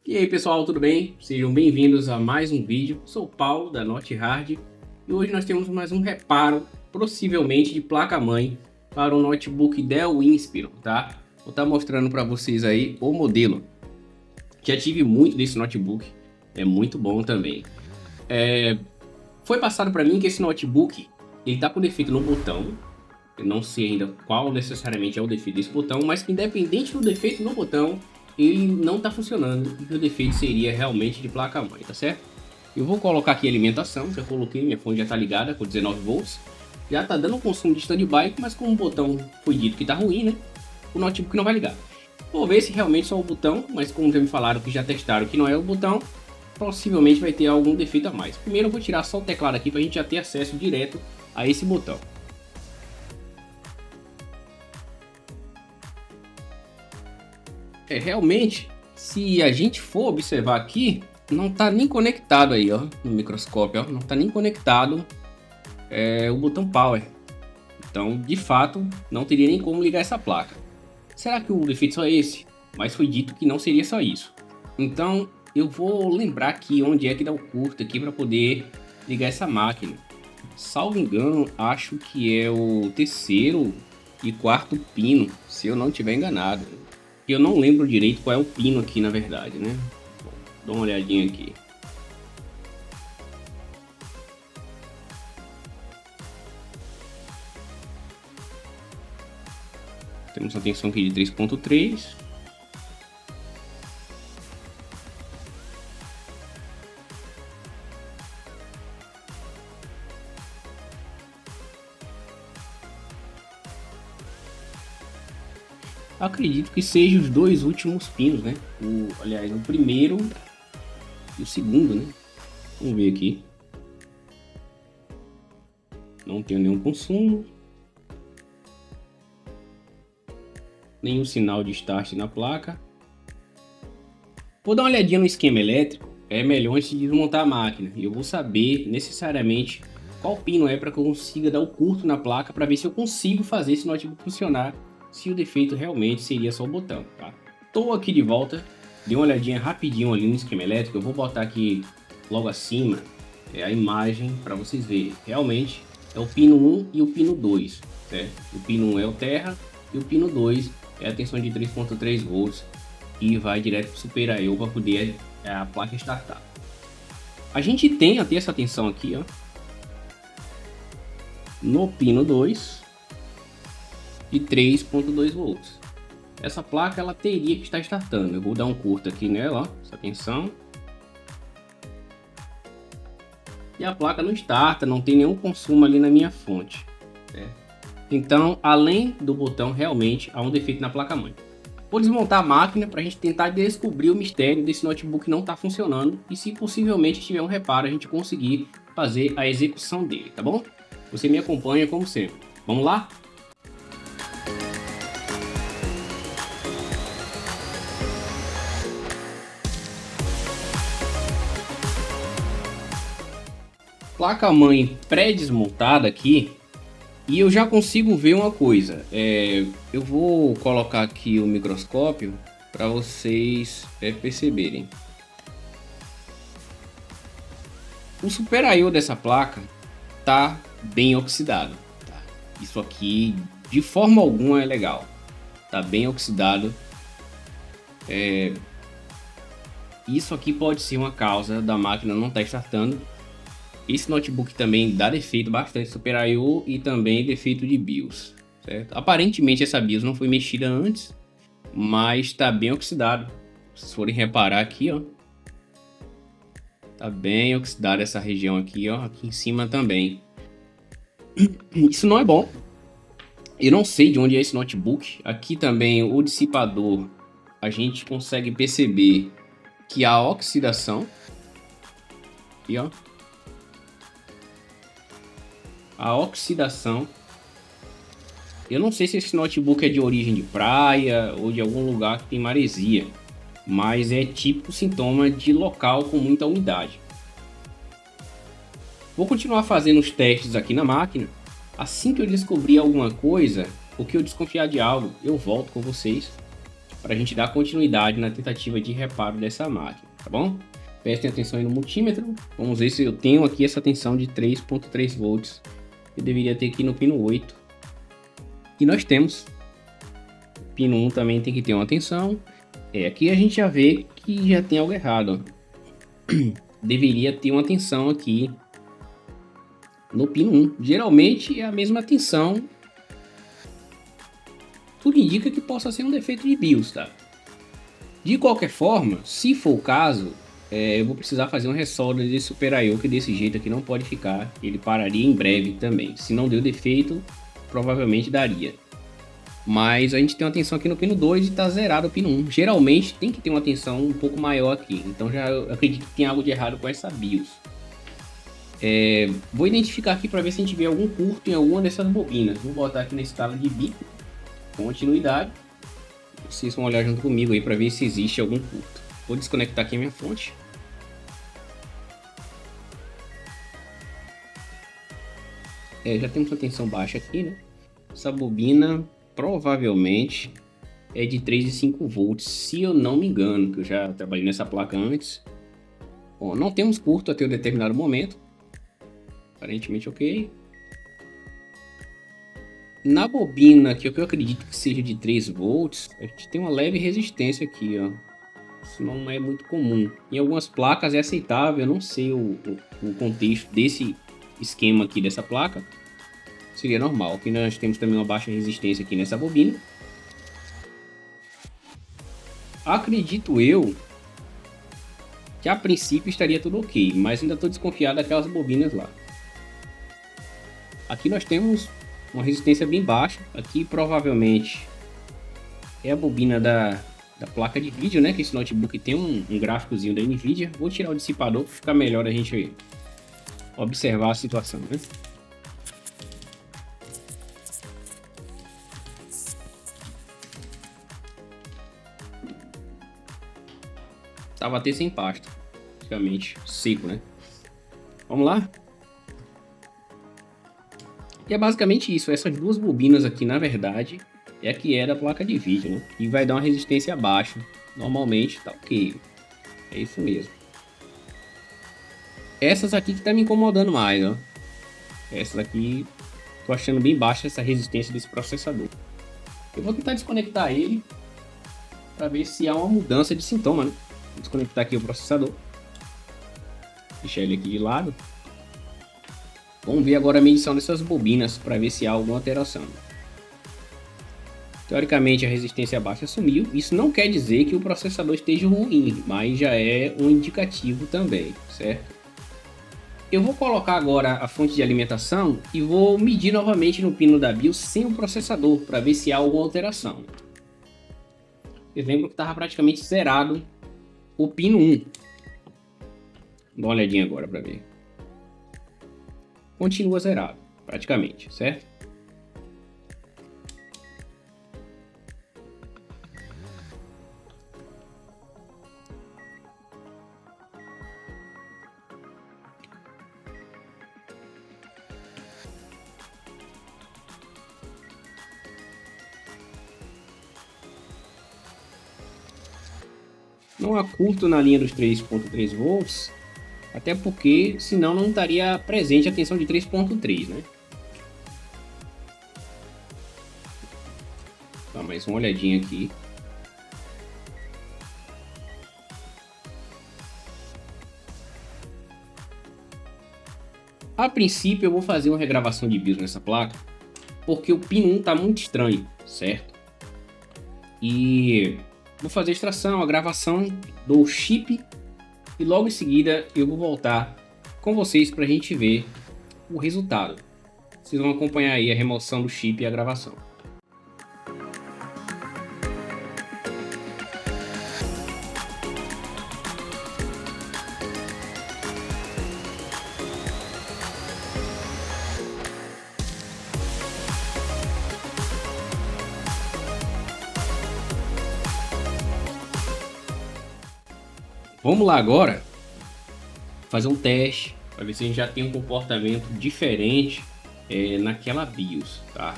E aí pessoal, tudo bem? Sejam bem-vindos a mais um vídeo. Sou o Paulo da Norte Hard e hoje nós temos mais um reparo, possivelmente de placa-mãe, para o notebook Dell Inspiron, tá? Vou estar mostrando para vocês aí o modelo. Já tive muito desse notebook, é muito bom também. Foi passado para mim que esse notebook ele tá com defeito no botão. Eu não sei ainda qual necessariamente é o defeito desse botão, mas que independente do defeito no botão, ele não está funcionando e que o defeito seria realmente de placa-mãe, tá certo? Eu vou colocar aqui a alimentação, já coloquei, minha fonte já está ligada com 19 volts. Já está dando um consumo de standby, mas como o botão foi dito que está ruim, né? O notebook não vai ligar. Vou ver se realmente só o botão, mas como já me falaram que já testaram que não é o botão, possivelmente vai ter algum defeito a mais. Primeiro eu vou tirar só o teclado aqui para a gente já ter acesso direto a esse botão. Realmente, se a gente for observar aqui, não está nem conectado aí, ó, no microscópio, ó, não está nem conectado o botão Power. Então, de fato, não teria nem como ligar essa placa. Será que o defeito só é esse? Mas foi dito que não seria só isso. Então, eu vou lembrar aqui onde é que dá o curto aqui para poder ligar essa máquina. Salvo engano, acho que é o terceiro e quarto pino, se eu não estiver enganado. Eu não lembro direito qual é o pino aqui, na verdade, né? Bom, dá uma olhadinha aqui. Temos uma tensão aqui de 3.3. Acredito que sejam os dois últimos pinos, né? Aliás, o primeiro e o segundo, né? Vamos ver aqui. Não tenho nenhum consumo. Nenhum sinal de start na placa. Vou dar uma olhadinha no esquema elétrico. É melhor antes de desmontar a máquina. E eu vou saber necessariamente qual pino é para que eu consiga dar o curto na placa para ver se eu consigo fazer esse notebook funcionar. Se o defeito realmente seria só o botão, tá? Tô aqui de volta, dei uma olhadinha rapidinho ali no esquema elétrico. Eu vou botar aqui logo acima a imagem para vocês verem. Realmente é o pino 1 e o pino 2, certo? O pino 1 é o terra e o pino 2 é a tensão de 3.3 volts e vai direto para o Super I/O para poder a placa startar. A gente tem até essa tensão aqui, ó, no pino 2 de 3.2 volts. Essa placa ela teria que estar startando. Eu vou dar um curto aqui nela, ó, essa tensão. E a placa não starta, não tem nenhum consumo ali na minha fonte, certo? Então, além do botão, realmente há um defeito na placa-mãe. Vou desmontar a máquina para a gente tentar descobrir o mistério desse notebook não estar funcionando e se possivelmente tiver um reparo a gente conseguir fazer a execução dele, tá bom? Você me acompanha como sempre. Vamos lá? Placa-mãe pré-desmontada aqui. E eu já consigo ver uma coisa. Eu vou colocar aqui o microscópio para vocês perceberem. O Super I/O dessa placa tá bem oxidado. Tá? Isso aqui de forma alguma é legal. Tá bem oxidado. Isso aqui pode ser uma causa da máquina não estar startando. Esse notebook também dá defeito bastante Super I/O e também defeito de BIOS, certo? Aparentemente essa BIOS não foi mexida antes, mas está bem oxidado. Se vocês forem reparar aqui, ó, tá bem oxidado essa região aqui, ó, aqui em cima também. Isso não é bom. Eu não sei de onde é esse notebook. Aqui também o dissipador, a gente consegue perceber que há oxidação. Aqui, ó. A oxidação. Eu não sei se esse notebook é de origem de praia ou de algum lugar que tem maresia, mas é típico sintoma de local com muita umidade. Vou continuar fazendo os testes aqui na máquina. Assim que eu descobrir alguma coisa ou que eu desconfiar de algo, eu volto com vocês para a gente dar continuidade na tentativa de reparo dessa máquina, tá bom? Prestem atenção aí no multímetro. Vamos ver se eu tenho aqui essa tensão de 3.3 volts. Eu deveria ter aqui no pino 8. E nós temos. O pino 1 também tem que ter uma tensão. Aqui a gente já vê que já tem algo errado. Deveria ter uma tensão aqui no pino 1. Geralmente é a mesma tensão. Tudo indica que possa ser um defeito de BIOS, tá? De qualquer forma, se for o caso, eu vou precisar fazer uma resolda desse Super I/O, que desse jeito aqui não pode ficar. Ele pararia em breve também. Se não deu defeito, provavelmente daria. Mas a gente tem uma tensão aqui no pino 2 e está zerado o pino 1. Geralmente tem que ter uma tensão um pouco maior aqui. Então já acredito que tem algo de errado com essa BIOS. Vou identificar aqui para ver se a gente vê algum curto em alguma dessas bobinas. Vou botar aqui na escala de bit, continuidade. Vocês vão olhar junto comigo aí para ver se existe algum curto. Vou desconectar aqui a minha fonte. Já temos uma tensão baixa aqui, né? Essa bobina provavelmente é de 3,5 volts, se eu não me engano, que eu já trabalhei nessa placa antes. Bom, não temos curto até um determinado momento. Aparentemente ok. Na bobina, que eu acredito que seja de 3 volts, a gente tem uma leve resistência aqui, ó. Isso não é muito comum. Em algumas placas é aceitável, eu não sei o contexto desse esquema aqui dessa placa. Seria normal. Aqui nós temos também uma baixa resistência aqui nessa bobina. Acredito eu que a princípio estaria tudo ok, mas ainda estou desconfiado daquelas bobinas lá. Aqui nós temos uma resistência bem baixa. Aqui provavelmente é a bobina da placa de vídeo, né? Que esse notebook tem um gráficozinho da Nvidia. Vou tirar o dissipador para ficar melhor a gente observar a situação, né? Tava até sem pasta, praticamente seco, né? Vamos lá? E é basicamente isso. Essas duas bobinas aqui, na verdade, é a que é da placa de vídeo, né? E vai dar uma resistência baixa. Normalmente tá ok. É isso mesmo. Essas aqui que tá me incomodando mais, ó. Essas aqui, tô achando bem baixa essa resistência desse processador. Eu vou tentar desconectar ele para ver se há uma mudança de sintoma, né? Vou desconectar aqui o processador. Deixar ele aqui de lado. Vamos ver agora a medição dessas bobinas para ver se há alguma alteração. Teoricamente a resistência baixa sumiu. Isso não quer dizer que o processador esteja ruim, mas já é um indicativo também, certo? Eu vou colocar agora a fonte de alimentação e vou medir novamente no pino da BIOS sem o processador para ver se há alguma alteração. Vocês lembram que estava praticamente zerado o pino 1. Dá uma olhadinha agora para ver. Continua zerado, praticamente, certo? Não há curto na linha dos 3.3 volts, até porque senão não estaria presente a tensão de 3.3, né? Dá mais uma olhadinha aqui. A princípio eu vou fazer uma regravação de BIOS nessa placa, porque o pino 1 está muito estranho, certo? E vou fazer a extração, a gravação do chip e logo em seguida eu vou voltar com vocês para a gente ver o resultado. Vocês vão acompanhar aí a remoção do chip e a gravação. Vamos lá agora fazer um teste para ver se a gente já tem um comportamento diferente naquela BIOS, tá?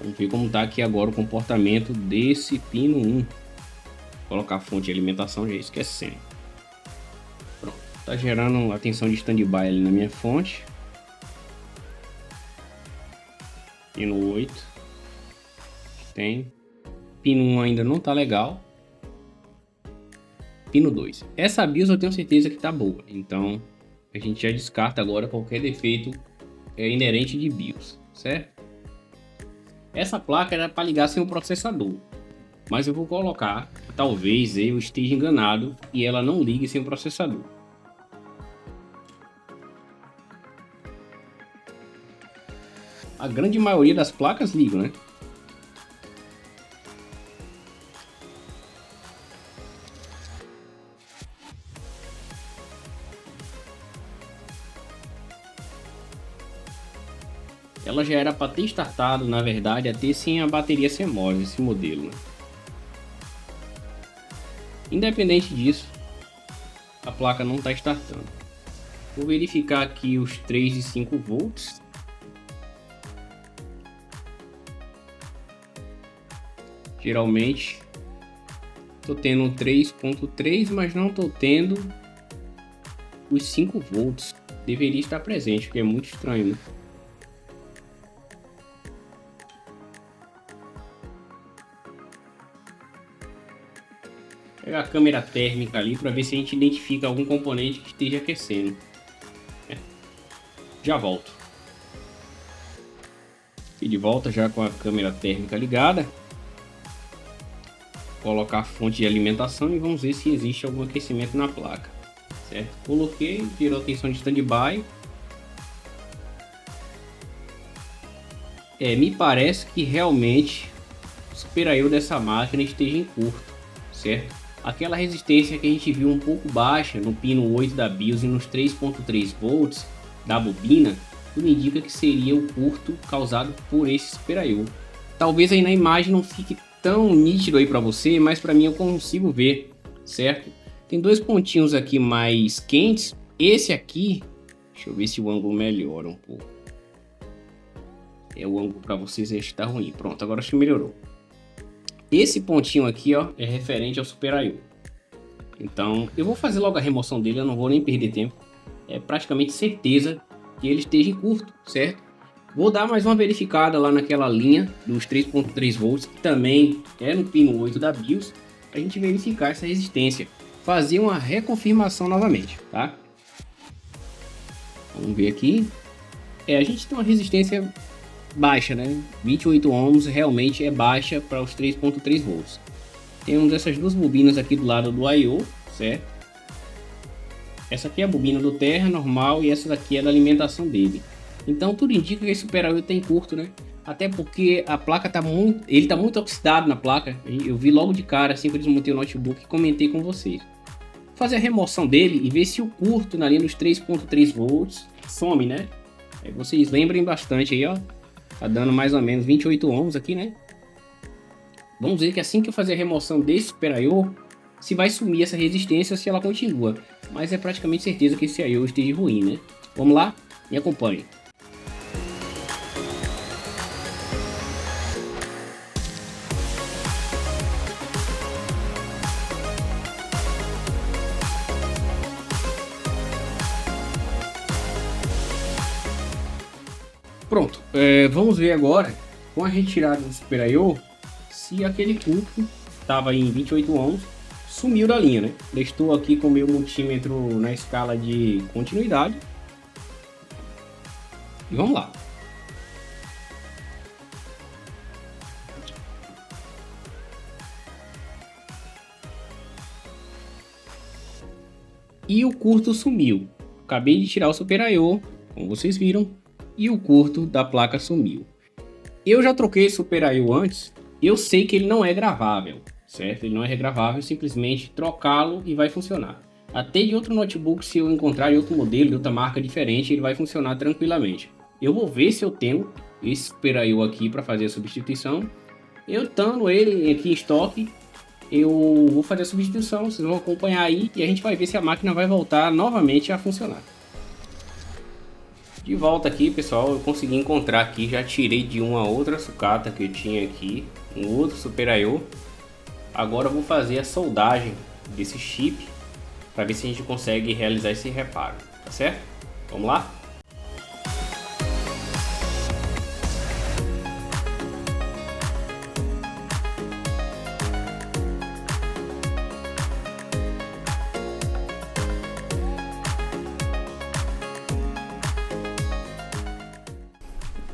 Vamos ver como tá aqui agora o comportamento desse pino 1. Vou colocar a fonte de alimentação, já esquecendo. Pronto, tá gerando a tensão de standby ali na minha fonte. Pino 8. Tem. Pino 1 ainda não tá legal. Pino 2. Essa BIOS eu tenho certeza que tá boa. Então a gente já descarta agora qualquer defeito inerente de BIOS, certo? Essa placa era para ligar sem o processador. Mas eu vou colocar, talvez eu esteja enganado e ela não ligue sem o processador. A grande maioria das placas ligam, né? Ela já era para ter startado, na verdade, até sem a bateria CMOS, esse modelo, né? Independente disso, a placa não está startando. Vou verificar aqui os 3 e 5 volts. Geralmente estou tendo 3.3, mas não estou tendo os 5 volts. Deveria estar presente, porque é muito estranho, né? Pegar a câmera térmica ali para ver se a gente identifica algum componente que esteja aquecendo. Já volto. E de volta já com a câmera térmica ligada. Colocar a fonte de alimentação e vamos ver se existe algum aquecimento na placa. Certo? Coloquei, tirou a tensão de standby. Me parece que realmente o Super I/O dessa máquina esteja em curto, certo? Aquela resistência que a gente viu um pouco baixa no pino 8 da BIOS e nos 3.3 volts da bobina, tudo indica que seria o curto causado por esse Super I/O. Talvez aí na imagem não fique tão nítido aí para você, mas para mim eu consigo ver, certo? Tem dois pontinhos aqui mais quentes. Esse aqui, deixa eu ver se o ângulo melhora um pouco. O ângulo para vocês está ruim. Pronto, agora acho que melhorou. Esse pontinho aqui, ó, é referente ao Super I/O. Então, eu vou fazer logo a remoção dele, eu não vou nem perder tempo. É praticamente certeza que ele esteja em curto, certo? Vou dar mais uma verificada lá naquela linha dos 3.3 volts, que também é no pino 8 da BIOS, para a gente verificar essa resistência. Fazer uma reconfirmação novamente, tá? Vamos ver aqui. A gente tem uma resistência baixa, né? 28 ohms realmente é baixa para os 3.3 volts. Temos essas duas bobinas aqui do lado do I/O, certo? Essa aqui é a bobina do Terra normal e essa daqui é da alimentação dele. Então tudo indica que esse Super I/O tem curto, né? Até porque a placa tá muito oxidado na placa. Eu vi logo de cara assim que eu desmontei o notebook e comentei com vocês. Vou fazer a remoção dele e ver se o curto na linha dos 3.3 volts some, né? Vocês lembrem bastante aí, ó. Tá dando mais ou menos 28 ohms aqui, né? Vamos ver que assim que eu fazer a remoção desse Super I/O, se vai sumir essa resistência ou se ela continua. Mas é praticamente certeza que esse I/O esteja ruim, né? Vamos lá? Me acompanhe. Pronto, vamos ver agora, com a retirada do Super I/O, se aquele curto estava em 28 ohms, sumiu da linha, né? Eu estou aqui com o meu multímetro na escala de continuidade. E vamos lá. E o curto sumiu. Acabei de tirar o Super I/O, como vocês viram, e o curto da placa sumiu. Eu já troquei esse Super I/O antes, eu sei que ele não é gravável, certo? Ele não é regravável, simplesmente trocá-lo e vai funcionar. Até de outro notebook, se eu encontrar de outro modelo, de outra marca diferente, ele vai funcionar tranquilamente. Eu vou ver se eu tenho esse Super I/O aqui para fazer a substituição. Eu tendo ele aqui em estoque, eu vou fazer a substituição, vocês vão acompanhar aí e a gente vai ver se a máquina vai voltar novamente a funcionar. De volta aqui, pessoal, eu consegui encontrar aqui, já tirei de uma outra sucata que eu tinha aqui, um outro Super I/O. Agora eu vou fazer a soldagem desse chip para ver se a gente consegue realizar esse reparo, tá certo? Vamos lá?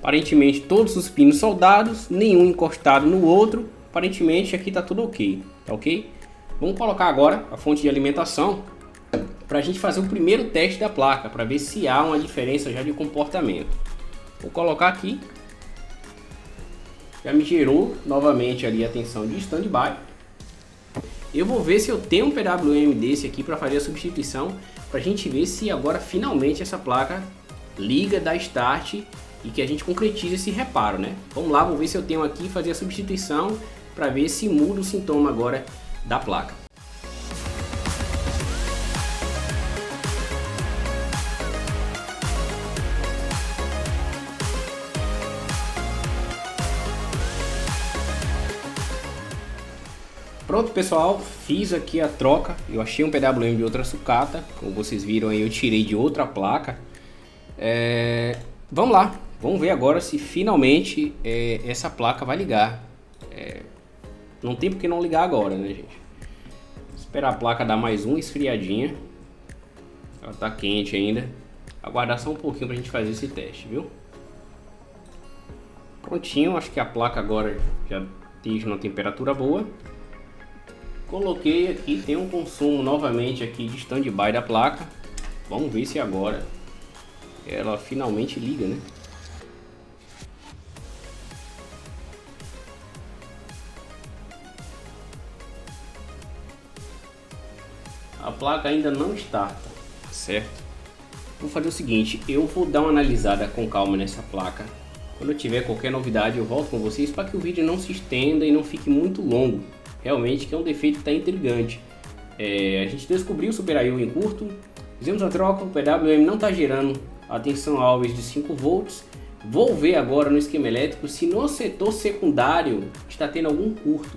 Aparentemente todos os pinos soldados, nenhum encostado no outro. Aparentemente aqui tá tudo ok, tá ok? Vamos colocar agora a fonte de alimentação para a gente fazer o primeiro teste da placa, para ver se há uma diferença já de comportamento. Vou colocar aqui. Já me gerou novamente ali a tensão de standby. Eu vou ver se eu tenho um PWM desse aqui para fazer a substituição, para a gente ver se agora finalmente essa placa liga, dá start e que a gente concretize esse reparo, né? Vamos lá, vou ver se eu tenho aqui, fazer a substituição para ver se muda o sintoma agora da placa. Pronto, pessoal, fiz aqui a troca. Eu achei um PWM de outra sucata, como vocês viram aí, eu tirei de outra placa. Vamos lá, vamos ver agora se finalmente essa placa vai ligar. Não tem por que não ligar agora, né, gente? Esperar a placa dar mais uma esfriadinha. Ela tá quente ainda. Aguardar só um pouquinho pra gente fazer esse teste, viu? Prontinho, acho que a placa agora já esteja numa temperatura boa. Coloquei aqui, tem um consumo novamente aqui de standby da placa. Vamos ver se agora ela finalmente liga, né? A placa ainda não starta, certo? Vou fazer o seguinte, eu vou dar uma analisada com calma nessa placa. Quando eu tiver qualquer novidade eu volto com vocês para que o vídeo não se estenda e não fique muito longo. Realmente que é um defeito que está intrigante. A gente descobriu o Super I/O em curto, fizemos a troca, o PWM não está gerando a tensão always de 5 volts. Vou ver agora no esquema elétrico se no setor secundário está tendo algum curto.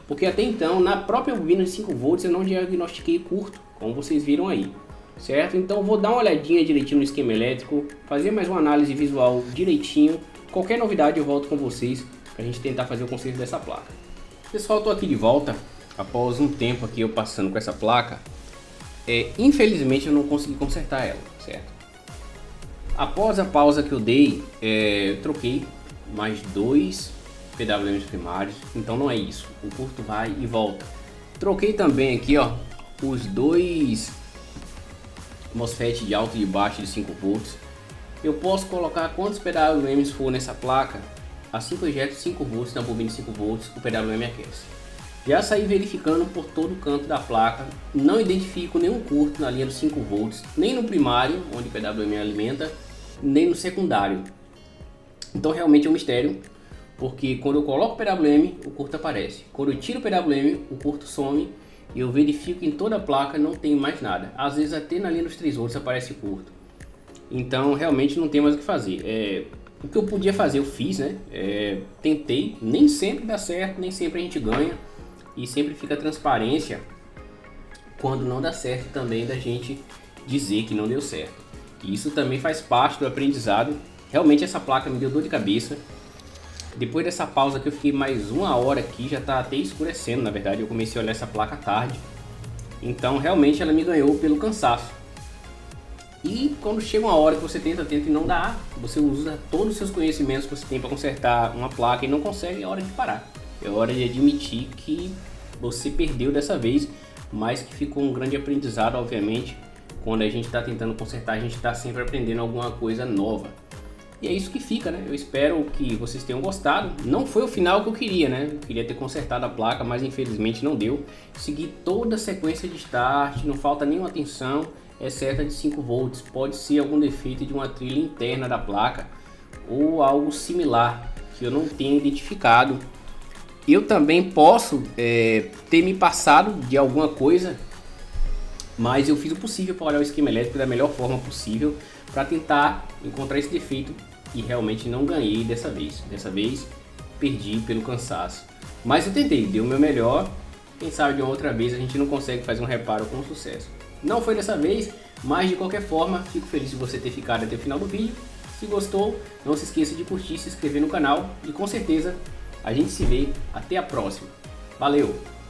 Porque até então, na própria bobina de 5 volts eu não diagnostiquei curto, como vocês viram aí. Certo? Então vou dar uma olhadinha direitinho no esquema elétrico, fazer mais uma análise visual direitinho. Qualquer novidade eu volto com vocês para a gente tentar fazer o conserto dessa placa. Pessoal, estou aqui de volta após um tempo aqui eu passando com essa placa. Infelizmente eu não consegui consertar ela, certo? Após a pausa que eu dei, eu troquei mais 2 PWMs primários, então não é isso, o curto vai e volta. Troquei também aqui, ó, os 2 MOSFET de alto e de baixo de 5 volts. Eu posso colocar quantos PWMs for nessa placa. Assim que eu injeto 5 volts na bobina de 5 volts, o PWM aquece. Já saí verificando por todo o canto da placa, não identifico nenhum curto na linha dos 5 volts, nem no primário, onde o PWM alimenta, nem no secundário. Então realmente é um mistério, porque quando eu coloco o PWM, o curto aparece. Quando eu tiro o PWM, o curto some e eu verifico que em toda a placa não tem mais nada. Às vezes até na linha dos 3 volts aparece curto. Então realmente não tem mais o que fazer. O que eu podia fazer eu fiz, né? Tentei, nem sempre dá certo, nem sempre a gente ganha. E sempre fica transparência quando não dá certo também da gente dizer que não deu certo. E isso também faz parte do aprendizado. Realmente essa placa me deu dor de cabeça. Depois dessa pausa que eu fiquei mais uma hora aqui, já tá até escurecendo, na verdade eu comecei a olhar essa placa tarde. Então realmente ela me ganhou pelo cansaço. E quando chega uma hora que você tenta e não dá, você usa todos os seus conhecimentos que você tem para consertar uma placa e não consegue, é hora de parar. É hora de admitir que você perdeu dessa vez, mas que ficou um grande aprendizado, obviamente. Quando a gente está tentando consertar, a gente está sempre aprendendo alguma coisa nova. E é isso que fica, né? Eu espero que vocês tenham gostado. Não foi o final que eu queria, né? Eu queria ter consertado a placa, mas infelizmente não deu. Segui toda a sequência de start, não falta nenhuma tensão, exceto a de 5 volts. Pode ser algum defeito de uma trilha interna da placa ou algo similar que eu não tenho identificado. Eu também posso ter me passado de alguma coisa Mas eu fiz o possível para olhar o esquema elétrico da melhor forma possível para tentar encontrar esse defeito e realmente não ganhei dessa vez. Dessa vez perdi pelo cansaço. Mas eu tentei, dei o meu melhor. Quem sabe de uma outra vez a gente não consegue fazer um reparo com sucesso. Não foi dessa vez, mas de qualquer forma, fico feliz de você ter ficado até o final do vídeo. Se gostou, não se esqueça de curtir, se inscrever no canal e com certeza a gente se vê até a próxima. Valeu!